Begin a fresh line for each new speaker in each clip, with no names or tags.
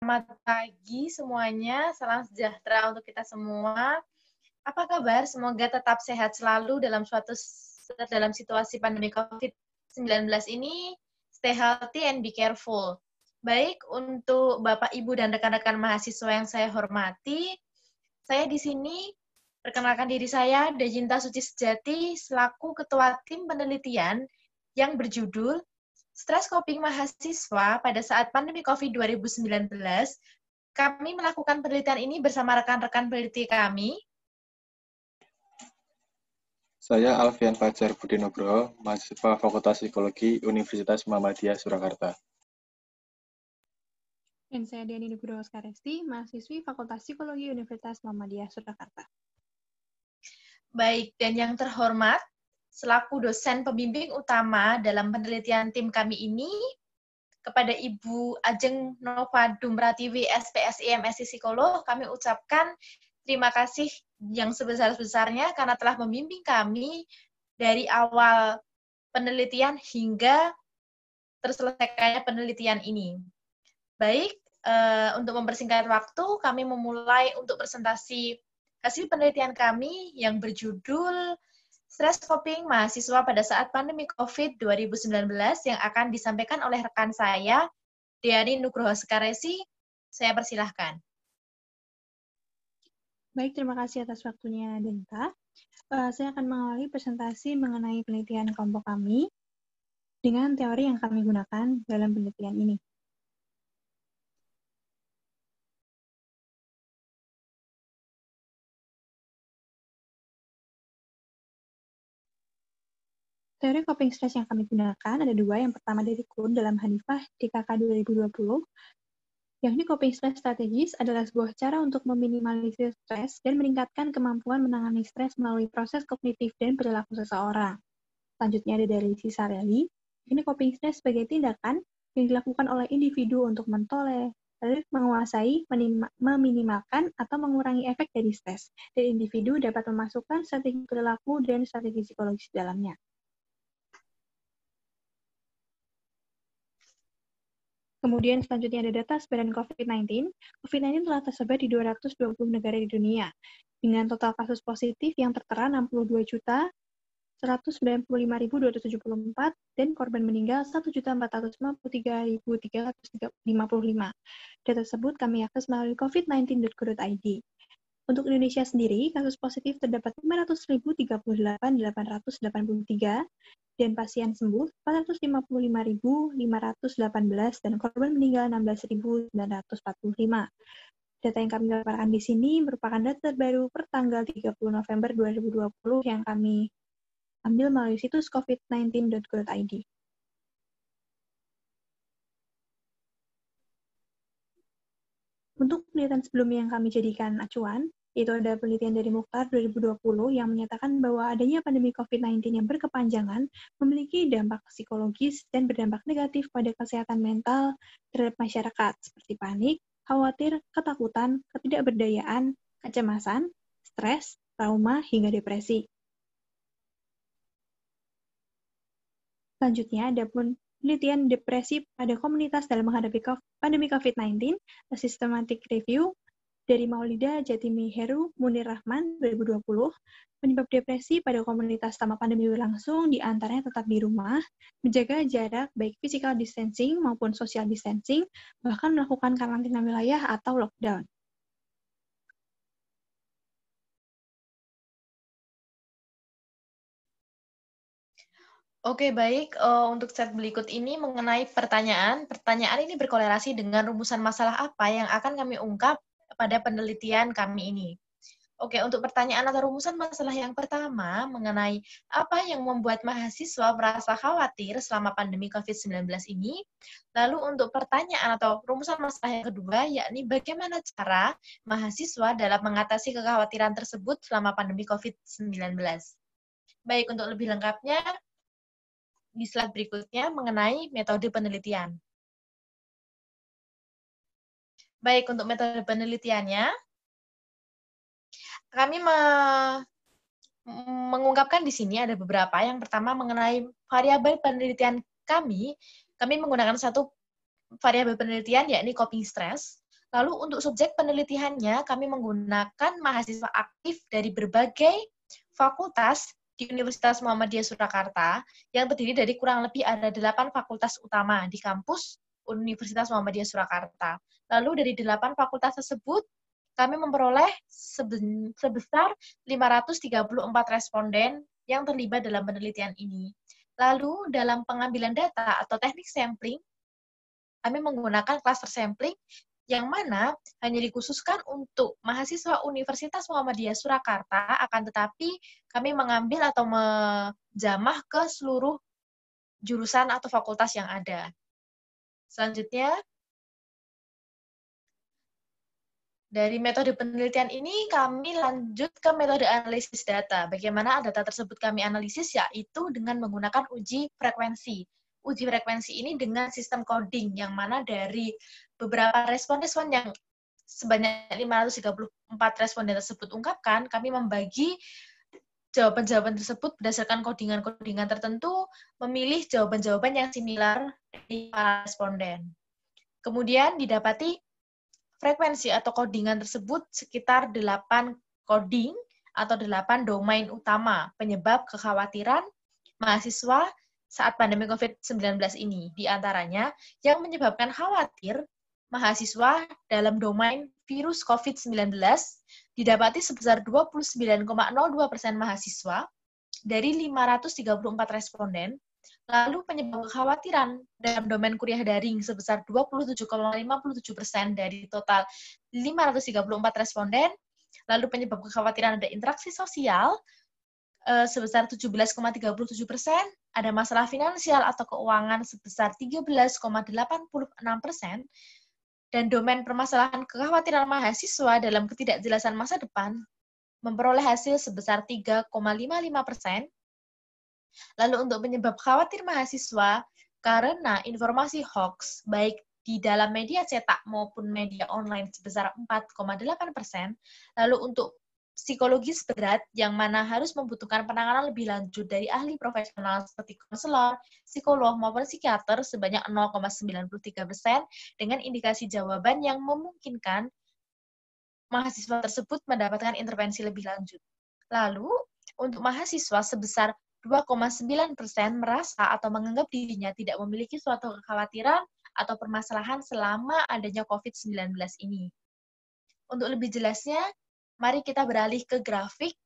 Selamat pagi semuanya, salam sejahtera untuk kita semua. Apa kabar? Semoga tetap sehat selalu dalam situasi pandemi COVID-19 ini. Stay healthy and be careful. Baik, untuk Bapak, Ibu, dan rekan-rekan mahasiswa yang saya hormati, saya di sini perkenalkan diri saya, Dejinta Suci Sejati, selaku Ketua Tim Penelitian yang berjudul Stres Coping Mahasiswa pada saat pandemi COVID 2019, kami melakukan penelitian ini bersama rekan-rekan peneliti kami.
Saya Alfian Fajar Budi Nugroho, mahasiswa Fakultas Psikologi Universitas Muhammadiyah Surakarta.
Dan saya Diani Nugroho Skaresti, mahasiswi Fakultas Psikologi Universitas Muhammadiyah Surakarta.
Baik, dan yang terhormat, selaku dosen pembimbing utama dalam penelitian tim kami ini, kepada Ibu Ajeng Nova Dumratiwi, SPSI MSc Psikolog, kami ucapkan terima kasih yang sebesar-besarnya karena telah membimbing kami dari awal penelitian hingga terselesaikannya penelitian ini. Baik, untuk mempersingkat waktu, kami memulai untuk presentasi hasil penelitian kami yang berjudul Stress Coping Mahasiswa pada saat pandemi COVID 2019 yang akan disampaikan oleh rekan saya, Diani Nugroho Skaresti. Saya persilahkan.
Baik, terima kasih atas waktunya, Denta. Saya akan mengawali presentasi mengenai penelitian kelompok kami dengan teori yang kami gunakan dalam penelitian ini. Teori coping stress yang kami gunakan ada dua. Yang pertama dari Kuhn dalam Hanifah DKK 2020, yakni coping stress strategis adalah sebuah cara untuk meminimalisir stres dan meningkatkan kemampuan menangani stres melalui proses kognitif dan perilaku seseorang. Selanjutnya ada dari Cisarelli, yakni coping stress sebagai tindakan yang dilakukan oleh individu untuk mentolerir, menguasai, meminimalkan, atau mengurangi efek dari stres, dan individu dapat memasukkan strategi perilaku dan strategi psikologis di dalamnya. Kemudian selanjutnya ada data sebaran COVID-19. COVID-19 telah tersebar di 220 negara di dunia, dengan total kasus positif yang tertera 62.195.274 dan korban meninggal 1.453.355. Data tersebut kami akses melalui covid19.go.id. Untuk Indonesia sendiri, kasus positif terdapat 500.038.883 dan pasien sembuh 455.518 dan korban meninggal 16.945. Data yang kami paparkan di sini merupakan data terbaru per tanggal 30 November 2020 yang kami ambil melalui situs covid19.go.id. Untuk penelitian sebelumnya yang kami jadikan acuan, yaitu ada penelitian dari Mukhtar 2020 yang menyatakan bahwa adanya pandemi COVID-19 yang berkepanjangan memiliki dampak psikologis dan berdampak negatif pada kesehatan mental terhadap masyarakat, seperti panik, khawatir, ketakutan, ketidakberdayaan, kecemasan, stres, trauma, hingga depresi. Selanjutnya, ada pun penelitian depresi pada komunitas dalam menghadapi pandemi COVID-19, a systematic review dari Maulida Jatimi Heru Munir Rahman 2020, penyebab depresi pada komunitas selama pandemi berlangsung di antaranya tetap di rumah, menjaga jarak baik physical distancing maupun social distancing, bahkan melakukan karantina wilayah atau lockdown.
Oke, baik. Untuk set berikut ini mengenai pertanyaan. Pertanyaan ini berkorelasi dengan rumusan masalah apa yang akan kami ungkap pada penelitian kami ini. Oke, untuk pertanyaan atau rumusan masalah yang pertama mengenai apa yang membuat mahasiswa merasa khawatir selama pandemi COVID-19 ini. Lalu untuk pertanyaan atau rumusan masalah yang kedua, yakni bagaimana cara mahasiswa dalam mengatasi kekhawatiran tersebut selama pandemi COVID-19. Baik, untuk lebih lengkapnya, di slide berikutnya mengenai metode penelitian. Baik, untuk metode penelitiannya, kami mengungkapkan di sini ada beberapa. Yang pertama mengenai variabel penelitian kami menggunakan satu variabel penelitian yakni coping stress. Lalu untuk subjek penelitiannya, kami menggunakan mahasiswa aktif dari berbagai fakultas di Universitas Muhammadiyah Surakarta yang terdiri dari kurang lebih ada 8 fakultas utama di kampus Universitas Muhammadiyah Surakarta. Lalu dari 8 fakultas tersebut, kami memperoleh sebesar 534 responden yang terlibat dalam penelitian ini. Lalu dalam pengambilan data atau teknik sampling, kami menggunakan cluster sampling yang mana hanya dikhususkan untuk mahasiswa Universitas Muhammadiyah Surakarta, akan tetapi kami mengambil atau menjamah ke seluruh jurusan atau fakultas yang ada. Selanjutnya, dari metode penelitian ini kami lanjut ke metode analisis data. Bagaimana data tersebut kami analisis, yaitu dengan menggunakan uji frekuensi. Uji frekuensi ini dengan sistem coding, yang mana dari beberapa respon-respon yang sebanyak 534 responden tersebut ungkapkan, kami membagi jawaban-jawaban tersebut berdasarkan codingan-codingan tertentu, memilih jawaban-jawaban yang similar dari para responden. Kemudian didapati frekuensi atau codingan tersebut sekitar 8 coding atau 8 domain utama penyebab kekhawatiran mahasiswa saat pandemi COVID-19 ini. Di antaranya, yang menyebabkan khawatir mahasiswa dalam domain virus COVID-19 didapati sebesar 29,02% mahasiswa dari 534 responden. Lalu penyebab kekhawatiran dalam domain kuliah daring sebesar 27,57% dari total 534 responden. Lalu penyebab kekhawatiran ada interaksi sosial sebesar 17,37%, ada masalah finansial atau keuangan sebesar 13,86%, dan domain permasalahan kekhawatiran mahasiswa dalam ketidakjelasan masa depan memperoleh hasil sebesar 3,55%. Lalu untuk penyebab khawatir mahasiswa karena informasi hoax, baik di dalam media cetak maupun media online sebesar 4,8%. Lalu untuk psikologis berat, yang mana harus membutuhkan penanganan lebih lanjut dari ahli profesional seperti konselor, psikolog, maupun psikiater sebanyak 0,93%, dengan indikasi jawaban yang memungkinkan mahasiswa tersebut mendapatkan intervensi lebih lanjut. Lalu, untuk mahasiswa sebesar 2,9% merasa atau menganggap dirinya tidak memiliki suatu kekhawatiran atau permasalahan selama adanya COVID-19 ini. Untuk lebih jelasnya, mari kita beralih ke grafik.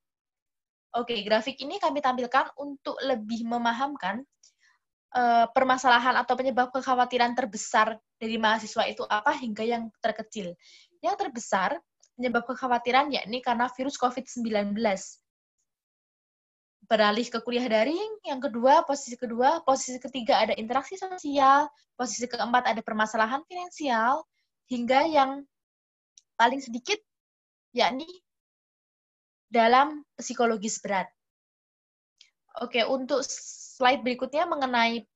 Oke, grafik ini kami tampilkan untuk lebih memahamkan permasalahan atau penyebab kekhawatiran terbesar dari mahasiswa itu apa hingga yang terkecil. Yang terbesar, penyebab kekhawatiran yakni karena virus COVID-19. Beralih ke kuliah daring, yang kedua, posisi ketiga ada interaksi sosial, posisi keempat ada permasalahan finansial, hingga yang paling sedikit yakni dalam psikologis berat. Oke, untuk slide berikutnya mengenai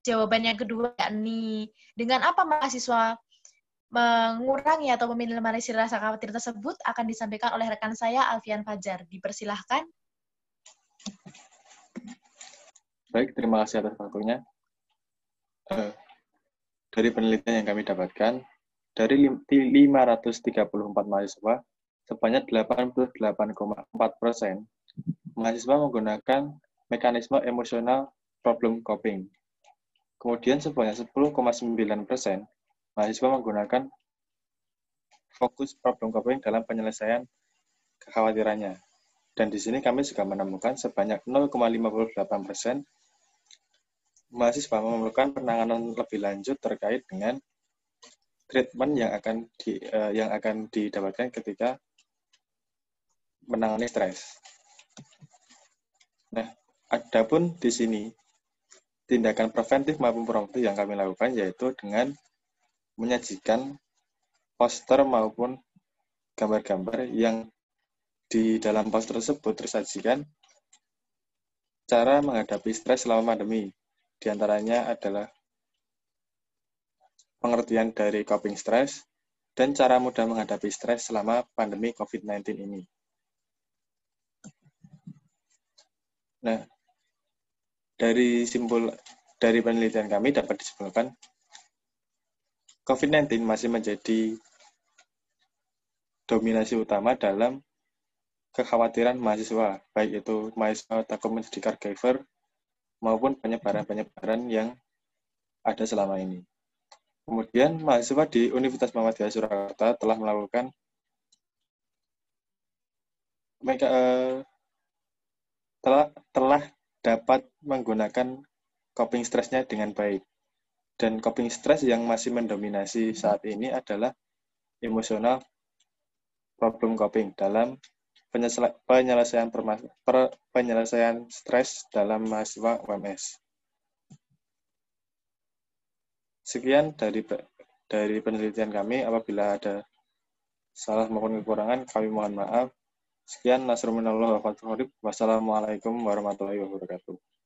jawaban yang kedua, yakni dengan apa mahasiswa mengurangi atau meminimalisir rasa khawatir tersebut, akan disampaikan oleh rekan saya, Alfian Fajar. Dipersilahkan.
Baik, terima kasih atas waktunya. Dari penelitian yang kami dapatkan, dari 534 mahasiswa, sebanyak 88,4% mahasiswa menggunakan mekanisme emosional problem coping. Kemudian sebanyak 10,9% mahasiswa menggunakan fokus problem coping dalam penyelesaian kekhawatirannya. Dan di sini kami juga menemukan sebanyak 0,58% mahasiswa memerlukan penanganan lebih lanjut terkait dengan treatment yang akan didapatkan ketika menangani stres. Nah, adapun di sini tindakan preventif maupun proaktif yang kami lakukan yaitu dengan menyajikan poster maupun gambar-gambar yang di dalam poster tersebut tersajikan cara menghadapi stres selama pandemi. Di antaranya adalah pengertian dari coping stress dan cara mudah menghadapi stres selama pandemi COVID-19 ini. Nah, dari penelitian kami dapat disimpulkan COVID-19 masih menjadi dominasi utama dalam kekhawatiran mahasiswa, baik itu mahasiswa takut menjadi caregiver maupun penyebaran-penyebaran yang ada selama ini. Kemudian mahasiswa di Universitas Muhammadiyah Surakarta telah melakukan telah dapat menggunakan coping stress-nya dengan baik. Dan coping stress yang masih mendominasi saat ini adalah emosional problem coping dalam penyelesaian stres dalam mahasiswa UMS. Sekian dari penelitian kami. Apabila ada salah maupun kekurangan, kami mohon maaf. Sekian, Nasrul minallah wa fathul qarib. Wassalamualaikum warahmatullahi wabarakatuh.